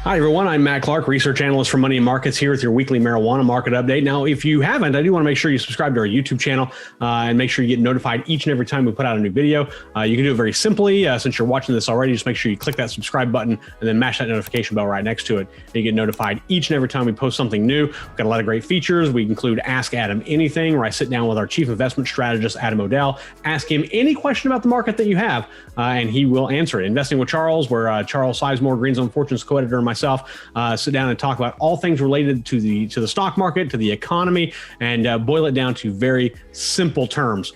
Hi, everyone. I'm Matt Clark, research analyst for Money and Markets, here with your weekly marijuana market update. Now, if you haven't, I do want to make sure you subscribe to our YouTube channel and make sure you get notified each and every time we put out a new video. You can do it very simply. Since you're watching this already, just make sure you click that subscribe button and then mash that notification bell right next to it. And you get notified each and every time we post something new. We've got a lot of great features. We include Ask Adam Anything, where I sit down with our chief investment strategist, Adam O'Dell, ask him any question about the market that you have, and he will answer it. Investing with Charles, where Charles Sizemore, Green Zone Fortunes co-editor, and myself sit down and talk about all things related to the stock market, to the economy, and boil it down to very simple terms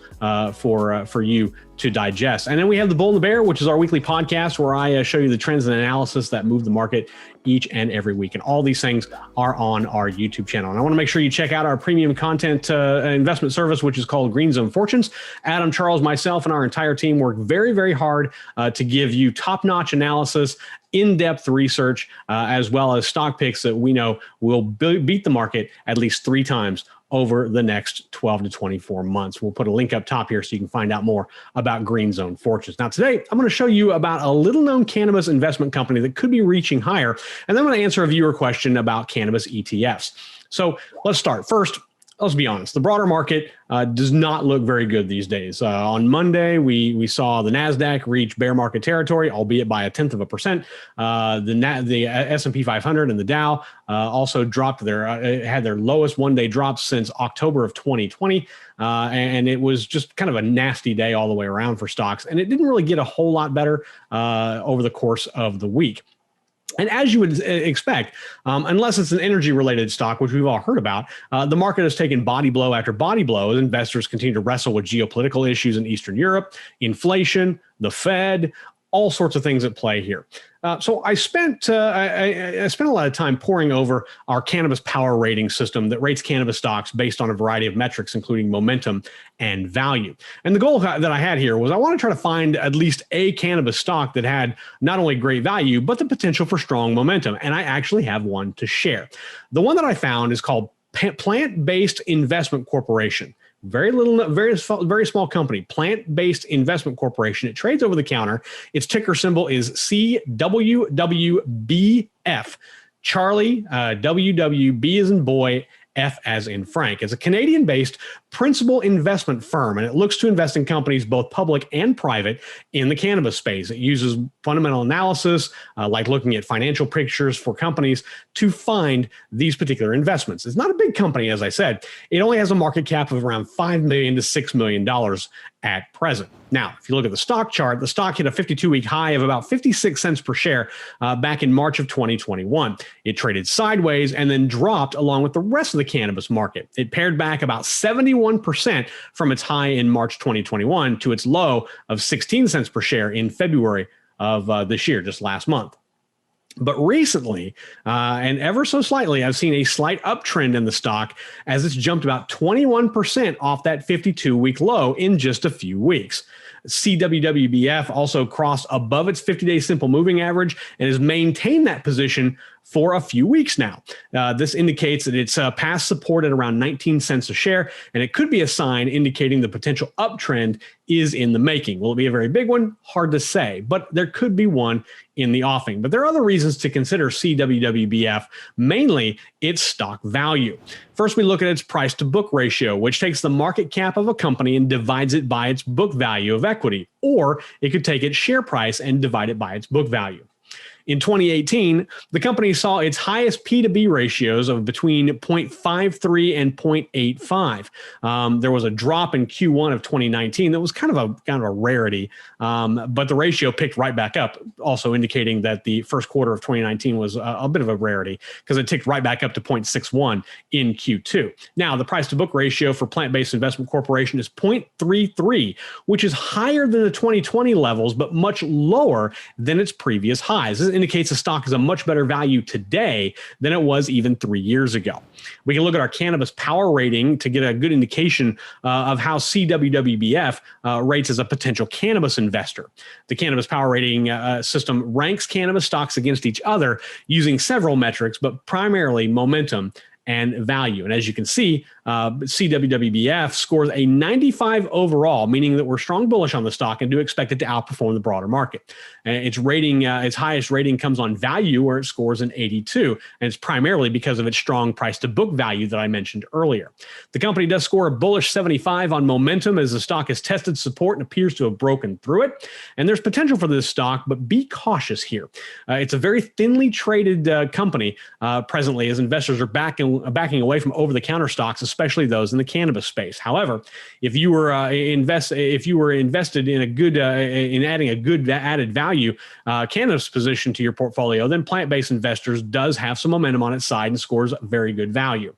for you to digest. And then we have The Bull and the Bear, which is our weekly podcast where I show you the trends and analysis that move the market each and every week. And all these things are on our YouTube channel. And I want to make sure you check out our premium content investment service, which is called Green Zone Fortunes. Adam, Charles, myself, and our entire team work very, very hard to give you top-notch analysis, in-depth research, as well as stock picks that we know will beat the market at least 3 times over the next 12 to 24 months. We'll put a link up top here so you can find out more about Green Zone Fortunes. Now, today, I'm going to show you about a little-known cannabis investment company that could be reaching higher, and then I'm going to answer a viewer question about cannabis ETFs. So let's start. First, let's be honest. The broader market does not look very good these days. On Monday, we saw the NASDAQ reach bear market territory, albeit by 0.1%. The S&P 500 and the Dow also dropped had their lowest one-day drop since October of 2020. And it was just kind of a nasty day all the way around for stocks. And it didn't really get a whole lot better over the course of the week. And as you would expect, unless it's an energy-related stock, which we've all heard about, the market has taken body blow after body blow as investors continue to wrestle with geopolitical issues in Eastern Europe, inflation, the Fed, all sorts of things at play here. So I spent a lot of time poring over our cannabis power rating system that rates cannabis stocks based on a variety of metrics, including momentum and value. And the goal that I had here was I want to try to find at least a cannabis stock that had not only great value, but the potential for strong momentum. And I actually have one to share. The one that I found is called Plant-Based Investment Corporation. Very small company, Plant-Based Investment Corporation. It trades over the counter. Its ticker symbol is CWWBF. Charlie, WWB as in boy, F as in Frank. It's a Canadian-based principal investment firm, and it looks to invest in companies, both public and private, in the cannabis space. It uses fundamental analysis, like looking at financial pictures for companies, to find these particular investments. It's not a big company, as I said. It only has a market cap of around $5 million to $6 million at present. Now, if you look at the stock chart, the stock hit a 52-week high of about 56 cents per share back in March of 2021. It traded sideways and then dropped along with the rest of the cannabis market. It pared back about 71% from its high in March 2021 to its low of 16 cents per share in February of this year, just last month. But recently, and ever so slightly, I've seen a slight uptrend in the stock as it's jumped about 21% off that 52-week low in just a few weeks. CWWBF also crossed above its 50-day simple moving average and has maintained that position for a few weeks now. This indicates that it's past support at around 19 cents a share, and it could be a sign indicating the potential uptrend is in the making. Will it be a very big one? Hard to say, but there could be one in the offing. But there are other reasons to consider CWWBF, mainly its stock value. First, we look at its price to book ratio, which takes the market cap of a company and divides it by its book value of equity, or it could take its share price and divide it by its book value. In 2018, the company saw its highest P to B ratios of between 0.53 and 0.85. There was a drop in Q1 of 2019 that was kind of a rarity, but the ratio picked right back up, also indicating that the first quarter of 2019 was a bit of a rarity because it ticked right back up to 0.61 in Q2. Now, the price to book ratio for Plant-Based Investment Corporation is 0.33, which is higher than the 2020 levels, but much lower than its previous highs. This indicates the stock is a much better value today than it was even 3 years ago. We can look at our cannabis power rating to get a good indication of how CWWBF rates as a potential cannabis investor. The cannabis power rating system ranks cannabis stocks against each other using several metrics, but primarily momentum and value. And as you can see, CWWBF scores a 95 overall, meaning that we're strong bullish on the stock and do expect it to outperform the broader market. Its rating, its highest rating comes on value, where it scores an 82, and it's primarily because of its strong price to book value that I mentioned earlier. The company does score a bullish 75 on momentum, as the stock has tested support and appears to have broken through it. And there's potential for this stock, but be cautious here. It's a very thinly traded company presently, as investors are backing away from over-the-counter stocks, especially those in the cannabis space. However, if you were invested in a good in adding a good added value cannabis position to your portfolio, then plant-based investors does have some momentum on its side and scores very good value.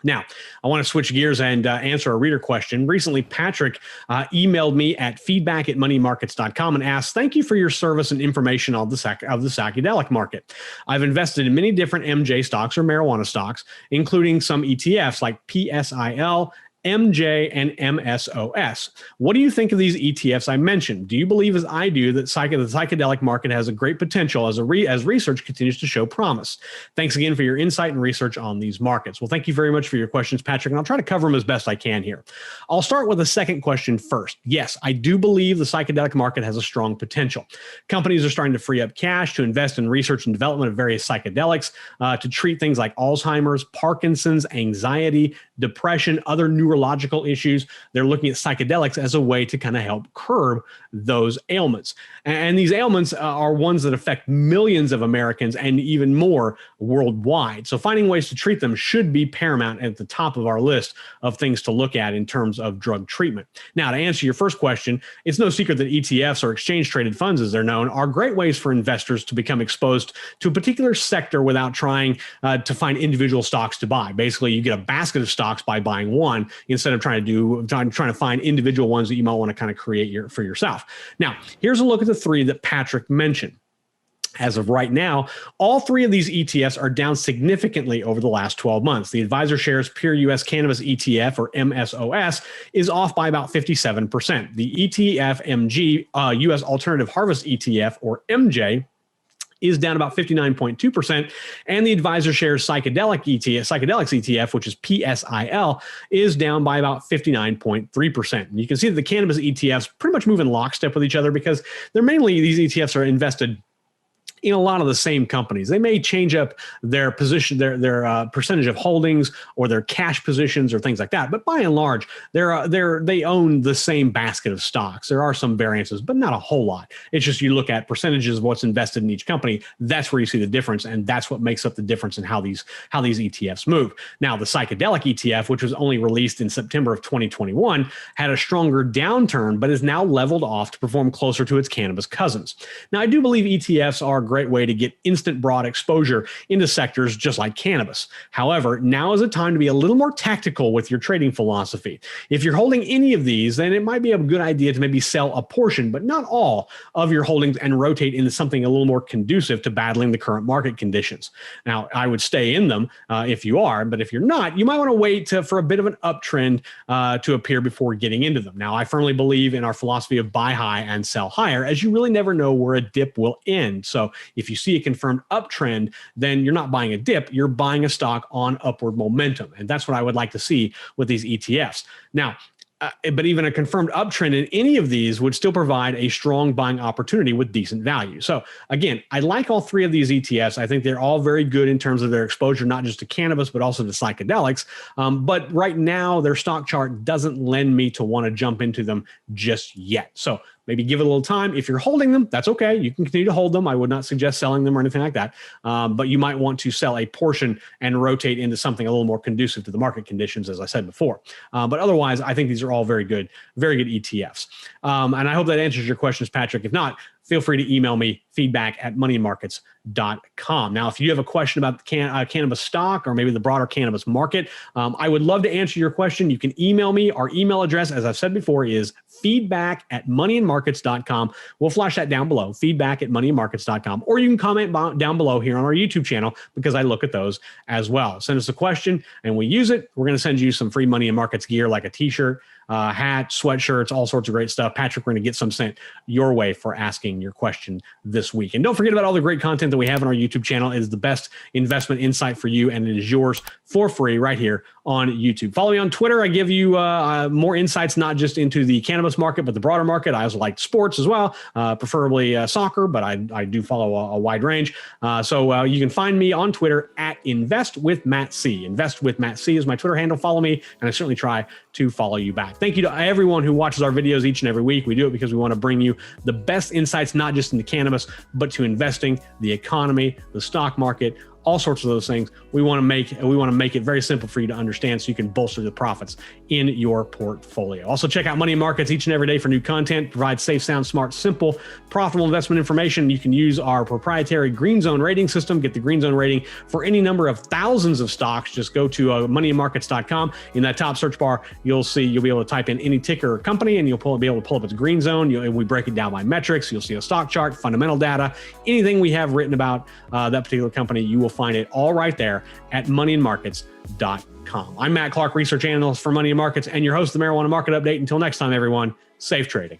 Now, I want to switch gears and answer a reader question. Recently, Patrick emailed me at feedback@moneymarkets.com and asked, "Thank you for your service and information on the psychedelic market. I've invested in many different MJ stocks or marijuana stocks, including some ETFs like PSIL, MJ, and MSOS. What do you think of these ETFs I mentioned? Do you believe, as I do, that the psychedelic market has a great potential as research continues to show promise? Thanks again for your insight and research on these markets." Well, thank you very much for your questions, Patrick, and I'll try to cover them as best I can here. I'll start with the second question first. Yes, I do believe the psychedelic market has a strong potential. Companies are starting to free up cash to invest in research and development of various psychedelics to treat things like Alzheimer's, Parkinson's, anxiety, depression, other neurological issues. They're looking at psychedelics as a way to kind of help curb those ailments. And these ailments are ones that affect millions of Americans and even more worldwide. So finding ways to treat them should be paramount at the top of our list of things to look at in terms of drug treatment. Now, to answer your first question, it's no secret that ETFs, or exchange traded funds as they're known, are great ways for investors to become exposed to a particular sector without trying to find individual stocks to buy. Basically, you get a basket of stocks by buying one, instead of trying to find individual ones that you might want to kind of create for yourself. Now, here's a look at the three that Patrick mentioned. As of right now, all three of these ETFs are down significantly over the last 12 months. The Advisor Shares Pure U.S. Cannabis ETF, or MSOS, is off by about 57%. The ETF MG U.S. Alternative Harvest ETF, or MJ, is down about 59.2%, and the Advisor Shares Psychedelics ETF, which is PSIL, is down by about 59.3%. And you can see that the cannabis ETFs pretty much move in lockstep with each other, because these ETFs are invested in a lot of the same companies. They may change up their position, their percentage of holdings, or their cash positions, or things like that. But by and large, they own the same basket of stocks. There are some variances, but not a whole lot. It's just you look at percentages of what's invested in each company. That's where you see the difference, and that's what makes up the difference in how these ETFs move. Now, the psychedelic ETF, which was only released in September of 2021, had a stronger downturn, but is now leveled off to perform closer to its cannabis cousins. Now, I do believe ETFs are a great way to get instant broad exposure into sectors just like cannabis. However, now is a time to be a little more tactical with your trading philosophy. If you're holding any of these, then it might be a good idea to maybe sell a portion, but not all of your holdings, and rotate into something a little more conducive to battling the current market conditions. Now, I would stay in them if you are, but if you're not, you might want to wait for a bit of an uptrend to appear before getting into them. Now, I firmly believe in our philosophy of buy high and sell higher, as you really never know where a dip will end. So if you see a confirmed uptrend, then you're not buying a dip, you're buying a stock on upward momentum. And that's what I would like to see with these ETFs. Now, but even a confirmed uptrend in any of these would still provide a strong buying opportunity with decent value. So again, I like all three of these ETFs. I think they're all very good in terms of their exposure, not just to cannabis, but also to psychedelics. But right now, their stock chart doesn't lend me to want to jump into them just yet. So maybe give it a little time. If you're holding them, that's okay. You can continue to hold them. I would not suggest selling them or anything like that. But you might want to sell a portion and rotate into something a little more conducive to the market conditions, as I said before. But otherwise, I think these are all very good ETFs. And I hope that answers your questions, Patrick. If not, feel free to email me, feedback@moneymarkets.com. Now, if you have a question about the cannabis stock, or maybe the broader cannabis market, I would love to answer your question. You can email me. Our email address, as I've said before, is feedback@moneyandmarkets.com. We'll flash that down below, feedback@moneyandmarkets.com. Or you can comment down below here on our YouTube channel, because I look at those as well. Send us a question and we use it. We're going to send you some free Money and Markets gear, like a t-shirt, hats, sweatshirts, all sorts of great stuff. Patrick, we're going to get some sent your way for asking your question this week. And don't forget about all the great content that we have on our YouTube channel. It is the best investment insight for you, and it is yours for free right here on YouTube. Follow me on Twitter. I give you more insights, not just into the cannabis market, but the broader market. I also like sports as well, preferably soccer, but I do follow a wide range. So you can find me on Twitter at Invest with Matt C. Invest with Matt C is my Twitter handle. Follow me, and I certainly try to follow you back. Thank you to everyone who watches our videos each and every week. We do it because we want to bring you the best insights, not just into cannabis, but to investing, the economy, the stock market, all sorts of those things. We want to make it very simple for you to understand so you can bolster the profits in your portfolio. Also, check out Money and Markets each and every day for new content. Provide safe, sound, smart, simple, profitable investment information. You can use our proprietary Green Zone rating system. Get the Green Zone rating for any number of thousands of stocks. Just go to moneyandmarkets.com. In that top search bar, you'll be able to type in any ticker or company, and you'll be able to pull up its Green Zone. And we break it down by metrics. You'll see a stock chart, fundamental data, anything we have written about that particular company. You will find it all right there at moneyandmarkets.com. I'm Matt Clark, research analyst for Money and Markets, and your host of the Marijuana Market Update. Until next time, everyone, safe trading.